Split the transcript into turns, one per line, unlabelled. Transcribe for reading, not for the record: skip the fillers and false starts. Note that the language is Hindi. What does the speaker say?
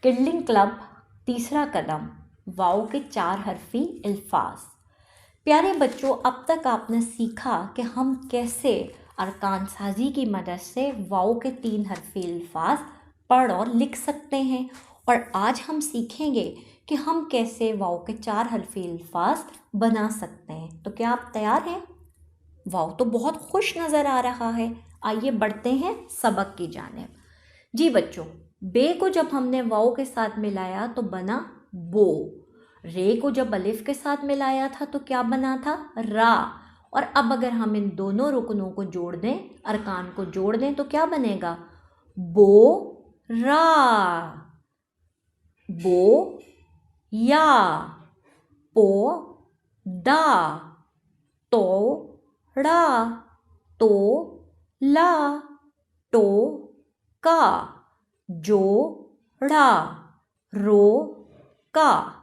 किडलिंग क्लब तीसरा कदम, वाओ के 4 हरफी अल्फाज। प्यारे बच्चों, अब तक आपने सीखा कि हम कैसे अरकान साजी की मदद से वाओ के 3 हरफी अल्फाज पढ़ और लिख सकते हैं, और आज हम सीखेंगे कि हम कैसे वाओ के 4 हरफी अल्फाज बना सकते हैं। तो क्या आप तैयार हैं? वाओ तो बहुत खुश नज़र आ रहा है। आइए बढ़ते हैं सबक की जानिब। जी बच्चों, बे को जब हमने वाओ के साथ मिलाया तो बना बो। रे को जब अलिफ के साथ मिलाया था तो क्या बना था? रा। और अब अगर हम इन दोनों रुकनों को जोड़ दें, अरकान को जोड़ दें, तो क्या बनेगा? बो रा। बो या। पो दा। तो ड़ा। तो ला। टो का। जो ड़ा। रो का।